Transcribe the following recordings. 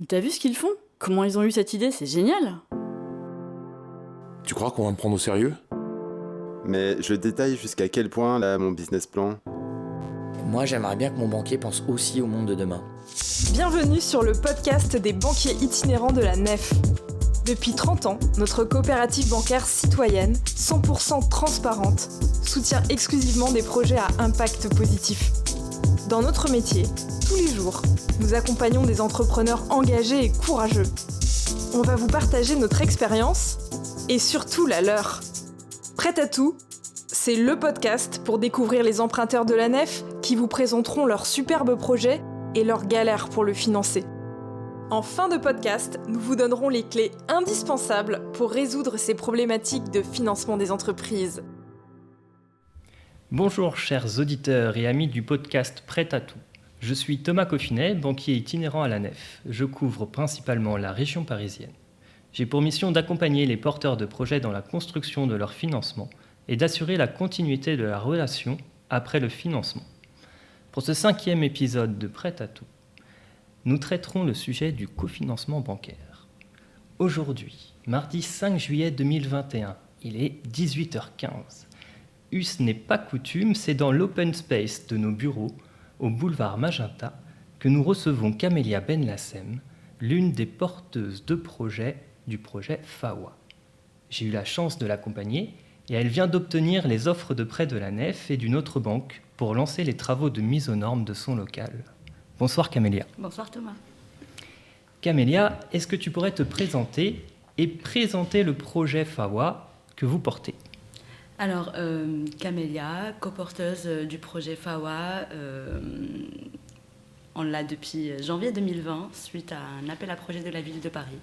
T'as vu ce qu'ils font? Comment ils ont eu cette idée? C'est génial! Tu crois qu'on va me prendre au sérieux? Mais je détaille jusqu'à quel point, là, mon business plan. Moi, j'aimerais bien que mon banquier pense aussi au monde de demain. Bienvenue sur le podcast des banquiers itinérants de la Nef. Depuis 30 ans, notre coopérative bancaire citoyenne, 100% transparente, soutient exclusivement des projets à impact positif. Dans notre métier, tous les jours, nous accompagnons des entrepreneurs engagés et courageux. On va vous partager notre expérience et surtout la leur. Prêt à tout? C'est le podcast pour découvrir les emprunteurs de la Nef qui vous présenteront leurs superbes projets et leurs galères pour le financer. En fin de podcast, nous vous donnerons les clés indispensables pour résoudre ces problématiques de financement des entreprises. Bonjour chers auditeurs et amis du podcast Prêt à tout. Je suis Thomas Coffinet, banquier itinérant à la Nef. Je couvre principalement la région parisienne. J'ai pour mission d'accompagner les porteurs de projets dans la construction de leur financement et d'assurer la continuité de la relation après le financement. Pour ce 5e épisode de Prêt à tout, nous traiterons le sujet du cofinancement bancaire. Aujourd'hui, mardi 5 juillet 2021, il est 18h15. Ce n'est pas coutume, c'est dans l'open space de nos bureaux, au boulevard Magenta, que nous recevons Camélia Benlassem, l'une des porteuses de projet du projet FAWA. J'ai eu la chance de l'accompagner et elle vient d'obtenir les offres de prêt de la Nef et d'une autre banque pour lancer les travaux de mise aux normes de son local. Bonsoir Camélia. Bonsoir Thomas. Camélia, est-ce que tu pourrais te présenter et présenter le projet FAWA que vous portez ? Alors, Camélia, coporteuse du projet FAWA, on l'a depuis janvier 2020, suite à un appel à projet de la ville de Paris.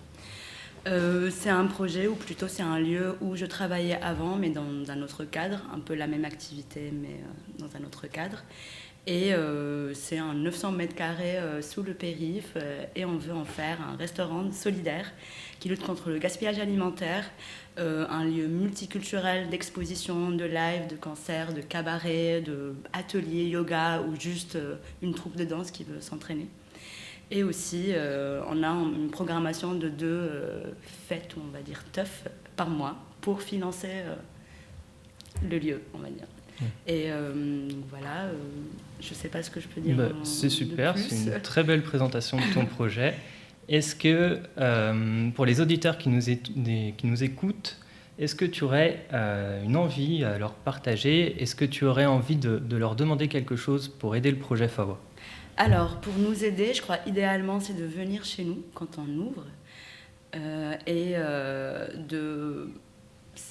C'est un projet, ou plutôt c'est un lieu où je travaillais avant, mais dans un autre cadre, un peu la même activité, mais dans un autre cadre. Et c'est un 900 mètres carrés sous le périph', et on veut en faire un restaurant solidaire qui lutte contre le gaspillage alimentaire, un lieu multiculturel d'exposition, de live, de concerts, de cabaret, d'ateliers yoga ou juste une troupe de danse qui veut s'entraîner. Et aussi, on a une programmation de 2 fêtes, on va dire teuf, par mois pour financer le lieu, on va dire. Et voilà, je ne sais pas ce que je peux dire. C'est super, c'est une très belle présentation de ton projet. Est-ce que, pour les auditeurs qui nous écoutent, est-ce que tu aurais une envie à leur partager? Est-ce que tu aurais envie de leur demander quelque chose pour aider le projet FAWA? Alors, pour nous aider, je crois idéalement, c'est de venir chez nous quand on ouvre et de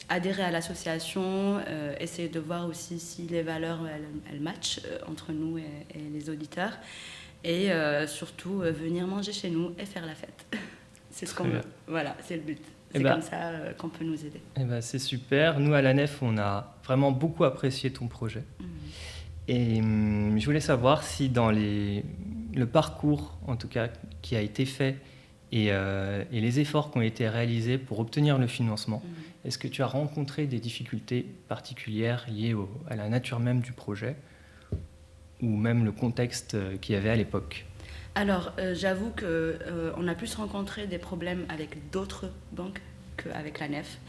adhérer à l'association, essayer de voir aussi si les valeurs elles matchent entre nous et les auditeurs, et surtout venir manger chez nous et faire la fête. C'est ce qu'on veut. Voilà, c'est le but. C'est comme ça qu'on peut nous aider. C'est super. Nous, à la Nef, on a vraiment beaucoup apprécié ton projet. Et je voulais savoir si dans le parcours, en tout cas, qui a été fait et les efforts qui ont été réalisés pour obtenir le financement, est-ce que tu as rencontré des difficultés particulières liées à la nature même du projet ou même le contexte qu'il y avait à l'époque? Alors, j'avoue qu'on a plus rencontré des problèmes avec d'autres banques qu'avec la Nef.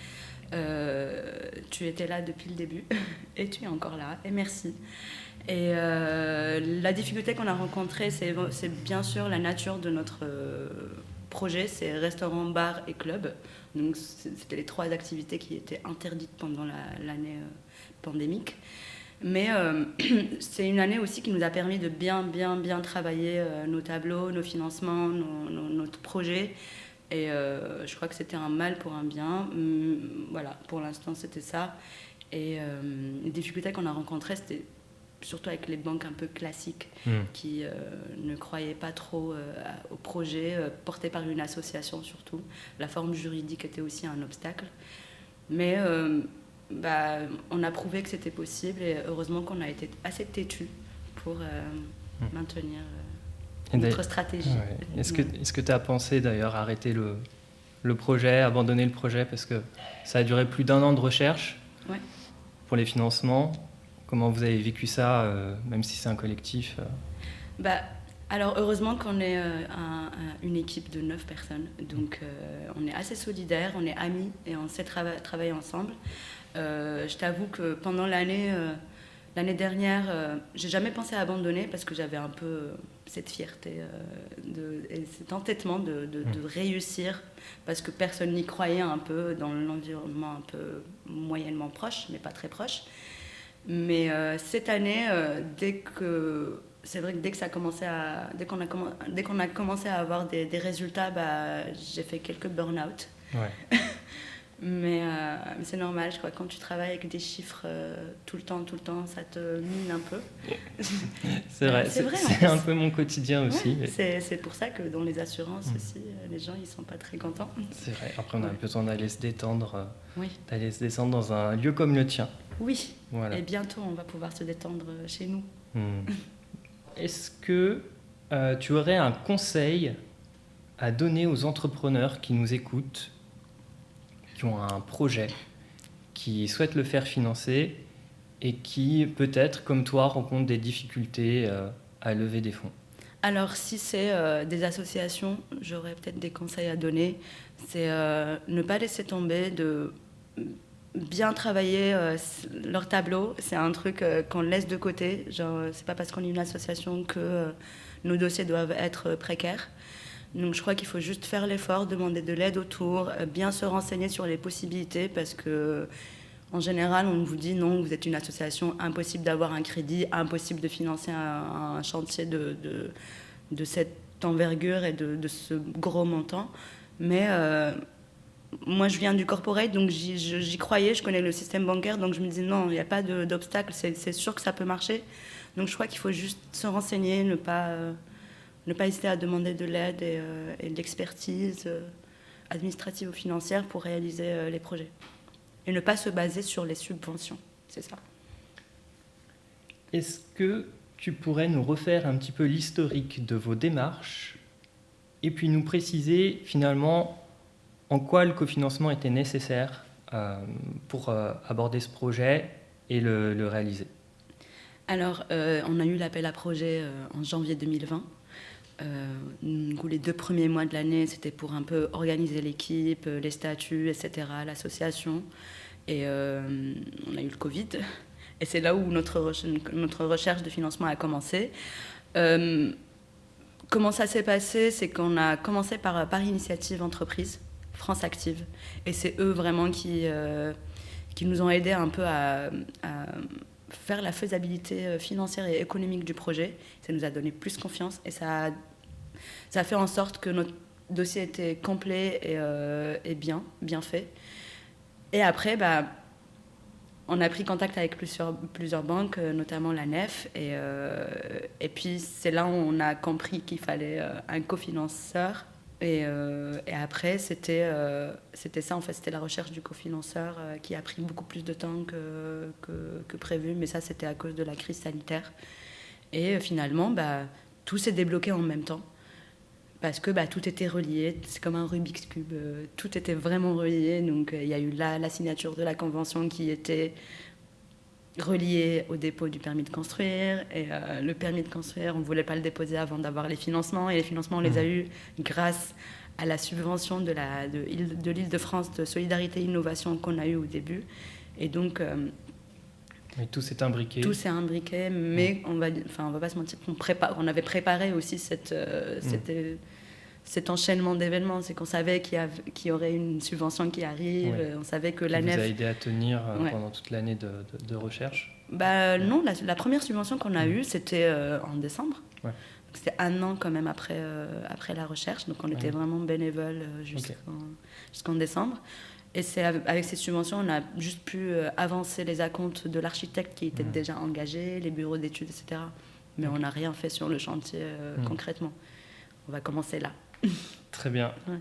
Tu étais là depuis le début et tu es encore là, et merci. Et la difficulté qu'on a rencontrée, c'est bien sûr la nature de notre projet, c'est restaurant, bar et club. Donc c'était les 3 activités qui étaient interdites pendant l'année pandémique. Mais c'est une année aussi qui nous a permis de bien travailler nos tableaux, nos financements, notre projet. Et je crois que c'était un mal pour un bien. Voilà, pour l'instant c'était ça. Et les difficultés qu'on a rencontrées, c'était surtout avec les banques un peu classiques qui ne croyaient pas trop au projet, porté par une association surtout. La forme juridique était aussi un obstacle. Mais on a prouvé que c'était possible, et heureusement qu'on a été assez têtus pour maintenir notre stratégie. Ouais. Est-ce que tu as pensé d'ailleurs arrêter le projet, abandonner le projet, parce que ça a duré plus d'1 an de recherche pour les financements? Comment vous avez vécu ça, même si c'est un collectif? Alors heureusement qu'on est une équipe de 9 personnes, donc on est assez solidaires, on est amis et on sait travailler ensemble. Je t'avoue que pendant l'année dernière, j'ai jamais pensé à abandonner parce que j'avais un peu cette fierté et cet entêtement de réussir parce que personne n'y croyait un peu dans l'environnement un peu moyennement proche, mais pas très proche. Mais cette année, c'est vrai que dès qu'on a commencé à avoir des résultats, j'ai fait quelques burn-out. Ouais. Mais c'est normal, je crois que quand tu travailles avec des chiffres tout le temps, ça te mine un peu. C'est vrai, c'est un peu mon quotidien aussi. Ouais, c'est pour ça que dans les assurances aussi, les gens ils sont pas très contents. C'est vrai, après on a besoin d'aller se détendre, Oui. d'aller se descendre dans un lieu comme le tien. Oui, Voilà. Et bientôt on va pouvoir se détendre chez nous. Est-ce que tu aurais un conseil à donner aux entrepreneurs qui nous écoutent, qui ont un projet, qui souhaitent le faire financer et qui, peut-être, comme toi, rencontrent des difficultés à lever des fonds? Alors, si c'est des associations, j'aurais peut-être des conseils à donner. C'est ne pas laisser tomber, de bien travailler leur tableau. C'est un truc qu'on laisse de côté. Genre, c'est pas parce qu'on est une association que nos dossiers doivent être précaires. Donc je crois qu'il faut juste faire l'effort, demander de l'aide autour, bien se renseigner sur les possibilités parce que en général on vous dit non, vous êtes une association, impossible d'avoir un crédit, impossible de financer un chantier de cette envergure et de ce gros montant. Mais moi je viens du corporate, donc j'y croyais, je connais le système bancaire, donc je me disais non, il n'y a pas d'obstacle, c'est sûr que ça peut marcher. Donc je crois qu'il faut juste se renseigner, ne pas hésiter à demander de l'aide et de l'expertise administrative ou financière pour réaliser les projets. Et ne pas se baser sur les subventions, c'est ça. Est-ce que tu pourrais nous refaire un petit peu l'historique de vos démarches et puis nous préciser finalement en quoi le cofinancement était nécessaire pour aborder ce projet et le réaliser? Alors, on a eu l'appel à projet en janvier 2020. Les 2 premiers mois de l'année, c'était pour un peu organiser l'équipe, les statuts, etc., l'association. Et on a eu le Covid. Et c'est là où notre recherche de financement a commencé. Comment ça s'est passé? C'est qu'on a commencé par initiative entreprise, France Active. Et c'est eux vraiment qui nous ont aidés un peu à faire la faisabilité financière et économique du projet. Ça nous a donné plus confiance et ça a fait en sorte que notre dossier était complet et bien fait. Et après, on a pris contact avec plusieurs banques, notamment la Nef. Et puis, c'est là où on a compris qu'il fallait un cofinanceur. Et après, c'était ça, en fait, c'était la recherche du cofinanceur qui a pris beaucoup plus de temps que prévu, mais ça, c'était à cause de la crise sanitaire. Et finalement, tout s'est débloqué en même temps, parce que tout était relié, c'est comme un Rubik's Cube, tout était vraiment relié, donc il y a eu la signature de la convention qui était reliée au dépôt du permis de construire, et le permis de construire, on ne voulait pas le déposer avant d'avoir les financements, et les financements, on les a eus grâce à la subvention de l'Île-de-France de Solidarité et Innovation qu'on a eue au début. Et donc... Mais tout s'est imbriqué. Tout s'est imbriqué, mais on va pas se mentir qu'on avait préparé aussi cet enchaînement d'événements. C'est qu'on savait qu'il y aurait une subvention qui arrive, on savait que la Nef... vous a aidé à tenir pendant toute l'année de recherche? Non, la première subvention qu'on a eue, c'était en décembre. Ouais. Donc, c'était 1 an quand même après la recherche, donc on était vraiment bénévoles jusqu'en décembre. Et c'est avec ces subventions, on a juste pu avancer les acomptes de l'architecte qui était déjà engagé, les bureaux d'études, etc. Mais on n'a rien fait sur le chantier concrètement. On va commencer là. Très bien. Ouais.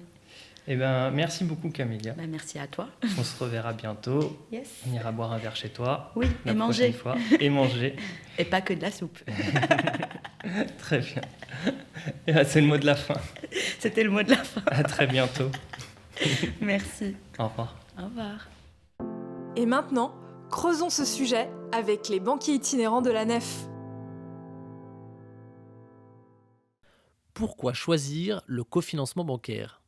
Eh ben, merci beaucoup Camélia. Merci à toi. On se reverra bientôt. Yes. On ira boire un verre chez toi. Oui, la et manger. Fois. Et manger. Et pas que de la soupe. Très bien. Et là, c'est le mot de la fin. C'était le mot de la fin. À très bientôt. Merci. Au revoir. Au revoir. Et maintenant, creusons ce sujet avec les banquiers itinérants de la Nef. Pourquoi choisir le cofinancement bancaire ?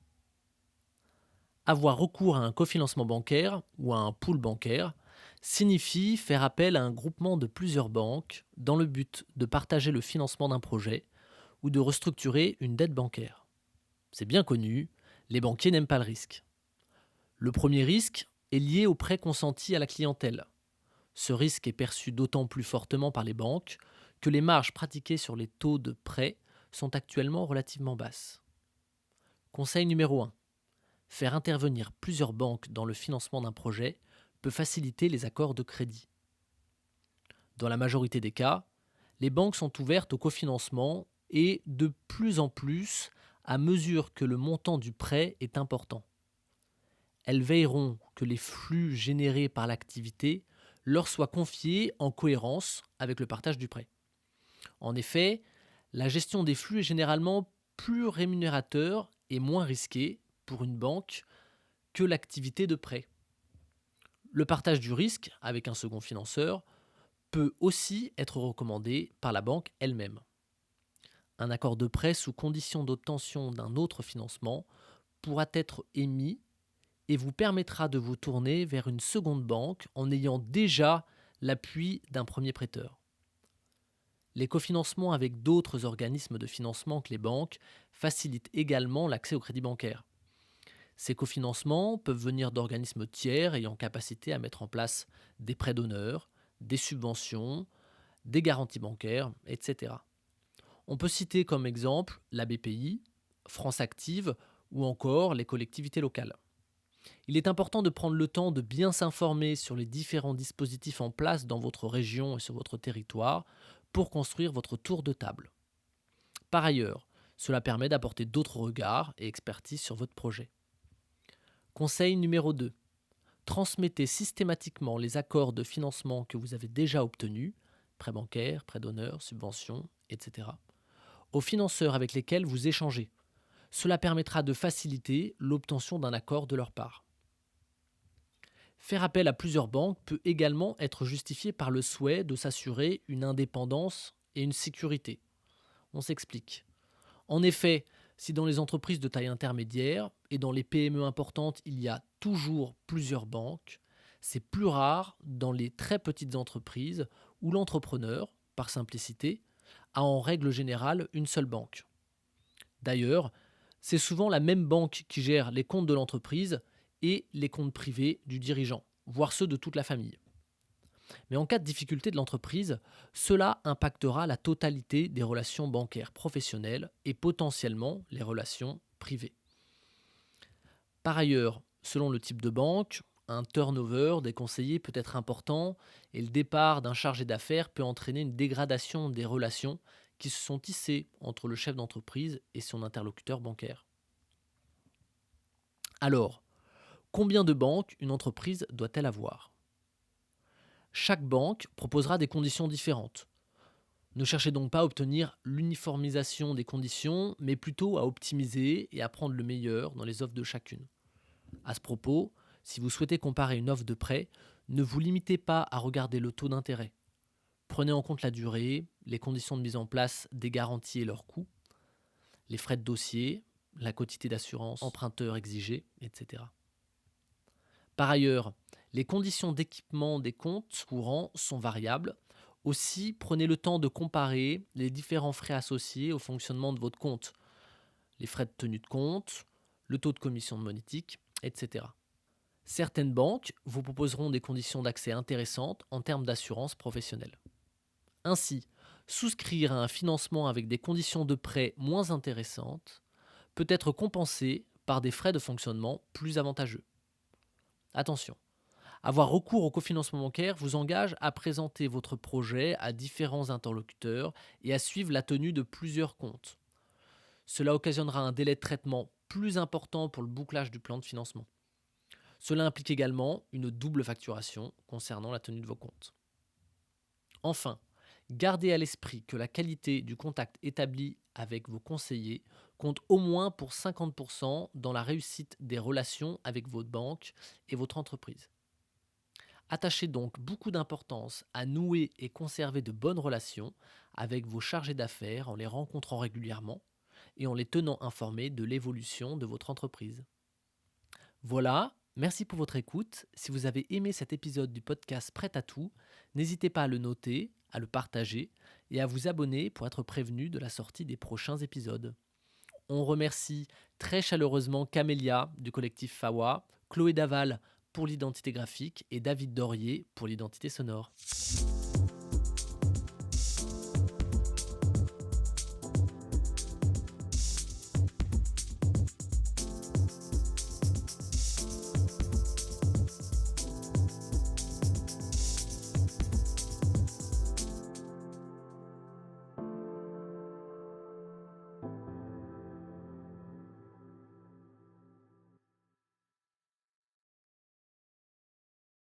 Avoir recours à un cofinancement bancaire ou à un pool bancaire signifie faire appel à un groupement de plusieurs banques dans le but de partager le financement d'un projet ou de restructurer une dette bancaire. C'est bien connu, les banquiers n'aiment pas le risque. Le premier risque est lié au prêt consenti à la clientèle. Ce risque est perçu d'autant plus fortement par les banques que les marges pratiquées sur les taux de prêt sont actuellement relativement basses. Conseil numéro 1. Faire intervenir plusieurs banques dans le financement d'un projet peut faciliter les accords de crédit. Dans la majorité des cas, les banques sont ouvertes au cofinancement et de plus en plus à mesure que le montant du prêt est important. Elles veilleront que les flux générés par l'activité leur soient confiés en cohérence avec le partage du prêt. En effet, la gestion des flux est généralement plus rémunérateur et moins risquée pour une banque que l'activité de prêt. Le partage du risque avec un second financeur peut aussi être recommandé par la banque elle-même. Un accord de prêt sous condition d'obtention d'un autre financement pourra être émis et vous permettra de vous tourner vers une seconde banque en ayant déjà l'appui d'un premier prêteur. Les cofinancements avec d'autres organismes de financement que les banques facilitent également l'accès au crédit bancaire. Ces cofinancements peuvent venir d'organismes tiers ayant capacité à mettre en place des prêts d'honneur, des subventions, des garanties bancaires, etc. On peut citer comme exemple la BPI, France Active ou encore les collectivités locales. Il est important de prendre le temps de bien s'informer sur les différents dispositifs en place dans votre région et sur votre territoire pour construire votre tour de table. Par ailleurs, cela permet d'apporter d'autres regards et expertise sur votre projet. Conseil numéro 2. Transmettez systématiquement les accords de financement que vous avez déjà obtenus, prêts bancaires, prêts d'honneur, subventions, etc., aux financeurs avec lesquels vous échangez. Cela permettra de faciliter l'obtention d'un accord de leur part. Faire appel à plusieurs banques peut également être justifié par le souhait de s'assurer une indépendance et une sécurité. On s'explique. En effet, si dans les entreprises de taille intermédiaire et dans les PME importantes, il y a toujours plusieurs banques, c'est plus rare dans les très petites entreprises où l'entrepreneur, par simplicité, a en règle générale une seule banque. D'ailleurs, c'est souvent la même banque qui gère les comptes de l'entreprise et les comptes privés du dirigeant, voire ceux de toute la famille. Mais en cas de difficulté de l'entreprise, cela impactera la totalité des relations bancaires professionnelles et potentiellement les relations privées. Par ailleurs, selon le type de banque, un turnover des conseillers peut être important et le départ d'un chargé d'affaires peut entraîner une dégradation des relations qui se sont tissées entre le chef d'entreprise et son interlocuteur bancaire. Alors, combien de banques une entreprise doit-elle avoir ? Chaque banque proposera des conditions différentes. Ne cherchez donc pas à obtenir l'uniformisation des conditions, mais plutôt à optimiser et à prendre le meilleur dans les offres de chacune. À ce propos, si vous souhaitez comparer une offre de prêt, ne vous limitez pas à regarder le taux d'intérêt. Prenez en compte la durée, les conditions de mise en place des garanties et leurs coûts, les frais de dossier, la quotité d'assurance emprunteur exigée, etc. Par ailleurs, les conditions d'équipement des comptes courants sont variables. Aussi, prenez le temps de comparer les différents frais associés au fonctionnement de votre compte, les frais de tenue de compte, le taux de commission de monétique, etc. Certaines banques vous proposeront des conditions d'accès intéressantes en termes d'assurance professionnelle. Ainsi, souscrire à un financement avec des conditions de prêt moins intéressantes peut être compensé par des frais de fonctionnement plus avantageux. Attention, avoir recours au cofinancement bancaire vous engage à présenter votre projet à différents interlocuteurs et à suivre la tenue de plusieurs comptes. Cela occasionnera un délai de traitement plus important pour le bouclage du plan de financement. Cela implique également une double facturation concernant la tenue de vos comptes. Enfin, gardez à l'esprit que la qualité du contact établi avec vos conseillers compte au moins pour 50% dans la réussite des relations avec votre banque et votre entreprise. Attachez donc beaucoup d'importance à nouer et conserver de bonnes relations avec vos chargés d'affaires en les rencontrant régulièrement et en les tenant informés de l'évolution de votre entreprise. Voilà, merci pour votre écoute. Si vous avez aimé cet épisode du podcast Prêt à tout, n'hésitez pas à le noter, à le partager et à vous abonner pour être prévenu de la sortie des prochains épisodes. On remercie très chaleureusement Camélia du collectif Fawa, Chloé Daval pour l'identité graphique et David Dorier pour l'identité sonore.